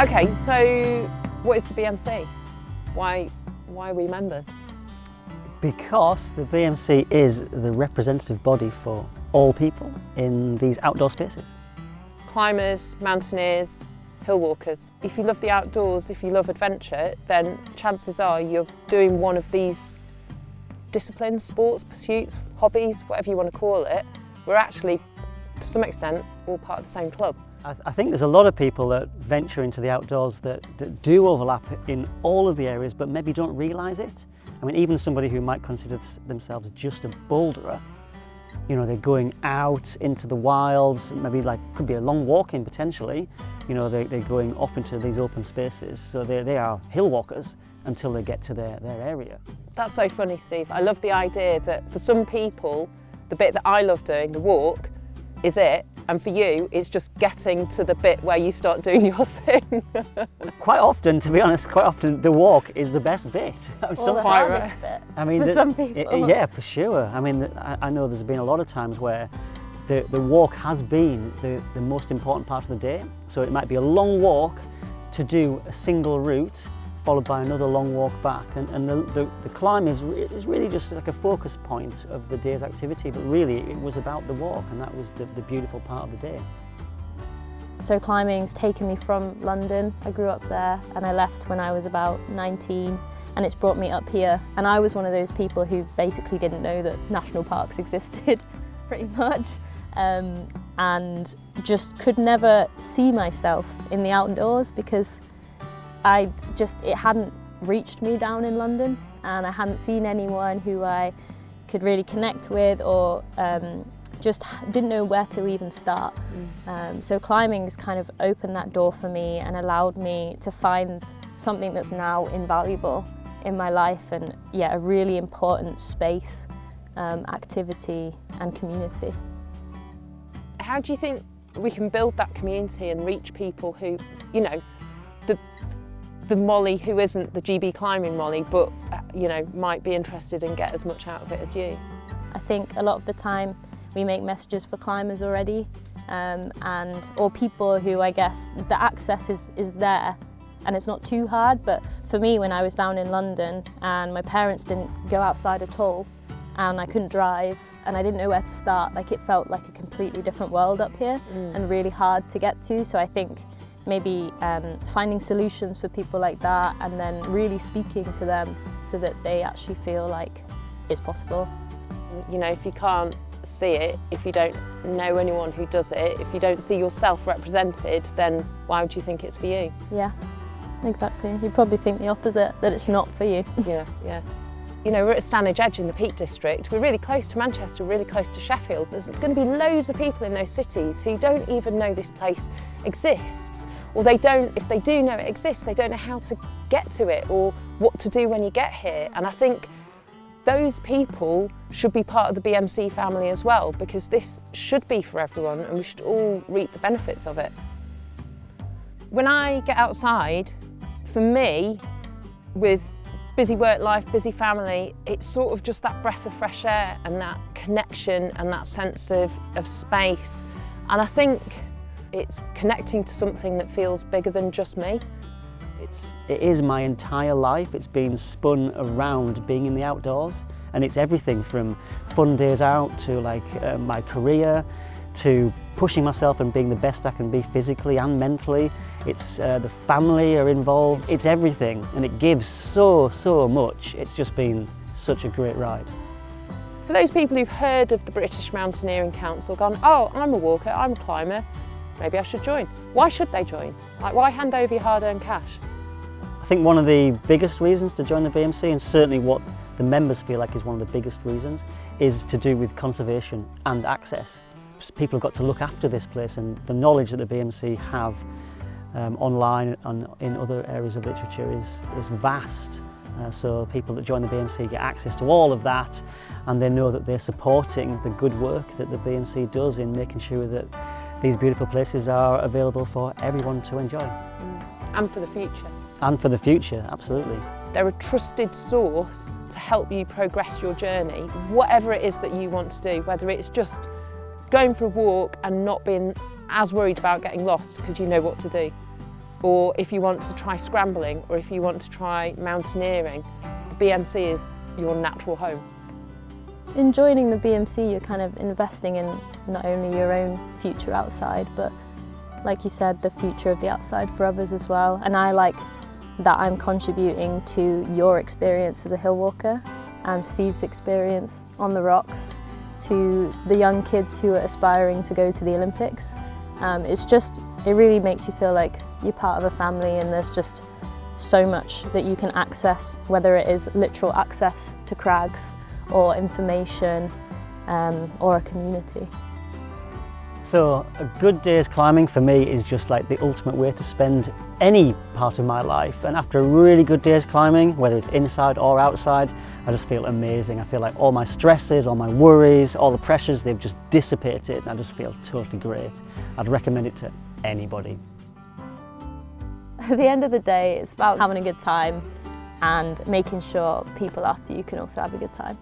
Okay, so what is the BMC? Why are we members? Because the BMC is the representative body for all people in these outdoor spaces. Climbers, mountaineers, hill walkers. If you love the outdoors, if you love adventure, then chances are you're doing one of these disciplines, sports, pursuits, hobbies, whatever you want to call it. We're actually, to some extent, all part of the same club. I think there's a lot of people that venture into the outdoors that do overlap in all of the areas, but maybe don't realise it. I mean, even somebody who might consider themselves just a boulderer, you know, they're going out into the wilds, maybe like, could be a long walking potentially, you know, they're going off into these open spaces. So they are hill walkers until they get to their area. That's so funny, Steve. I love the idea that for some people, the bit that I love doing, the walk, is it. And for you, it's just getting to the bit where you start doing your thing. Quite often, to be honest, the walk is the best bit. Or the hardest bit, I mean, for some people. Yeah, for sure. I mean, I know there's been a lot of times where the walk has been the most important part of the day. So it might be a long walk to do a single route, followed by another long walk back. And the climb is really just like a focus point of the day's activity, but really it was about the walk, and that was the beautiful part of the day. So climbing's taken me from London. I grew up there and I left when I was about 19, and it's brought me up here. And I was one of those people who basically didn't know that national parks existed, pretty much, and just could never see myself in the outdoors because it hadn't reached me down in London, and I hadn't seen anyone who I could really connect with, or just didn't know where to even start. So climbing's kind of opened that door for me and allowed me to find something that's now invaluable in my life, and yeah, a really important space, activity and community. How do you think we can build that community and reach people who, you know, the Molly who isn't the GB climbing Molly, but you know, might be interested and get as much out of it as you? I think a lot of the time we make messages for climbers already, or people who, I guess, the access is there and it's not too hard. But for me, when I was down in London and my parents didn't go outside at all, and I couldn't drive and I didn't know where to start, like it felt like a completely different world up here and really hard to get to. So I think maybe finding solutions for people like that, and then really speaking to them so that they actually feel like it's possible. You know, if you can't see it, if you don't know anyone who does it, if you don't see yourself represented, then why would you think it's for you? Yeah, exactly. You'd probably think the opposite, that it's not for you. Yeah. You know, we're at Stanage Edge in the Peak District. We're really close to Manchester, really close to Sheffield. There's going to be loads of people in those cities who don't even know this place exists. Or they don't, if they do know it exists, they don't know how to get to it or what to do when you get here. And I think those people should be part of the BMC family as well, because this should be for everyone and we should all reap the benefits of it. When I get outside, for me, with busy work life, busy family, it's sort of just that breath of fresh air and that connection and that sense of space. And I think it's connecting to something that feels bigger than just me. It is my entire life. It's been spun around being in the outdoors, and it's everything from fun days out to like my career, to pushing myself and being the best I can be physically and mentally. It's the family are involved. It's everything, and it gives so much. It's just been such a great ride. For those people who've heard of the British Mountaineering Council, gone, oh, I'm a walker, I'm a climber, maybe I should join. Why should they join? Like, why hand over your hard-earned cash? I think one of the biggest reasons to join the BMC, and certainly what the members feel like is one of the biggest reasons, is to do with conservation and access. People have got to look after this place, and the knowledge that the BMC have online and in other areas of literature is vast. So people that join the BMC get access to all of that, and they know that they're supporting the good work that the BMC does in making sure that these beautiful places are available for everyone to enjoy. And for the future. And for the future, absolutely. They're a trusted source to help you progress your journey, whatever it is that you want to do, whether it's just going for a walk and not being as worried about getting lost because you know what to do. or if you want to try scrambling, or if you want to try mountaineering, the BMC is your natural home. In joining the BMC, you're kind of investing in not only your own future outside, but like you said, the future of the outside for others as well. And I like that I'm contributing to your experience as a hill walker and Steve's experience on the rocks to the young kids who are aspiring to go to the Olympics. It really makes you feel like you're part of a family, and there's just so much that you can access, whether it is literal access to crags or information or a community. So a good day's climbing for me is just like the ultimate way to spend any part of my life, and after a really good day's climbing, whether it's inside or outside, I just feel amazing. I feel like all my stresses, all my worries, all the pressures, they've just dissipated, and I just feel totally great. I'd recommend it to anybody. At the end of the day, it's about having a good time and making sure people after you can also have a good time.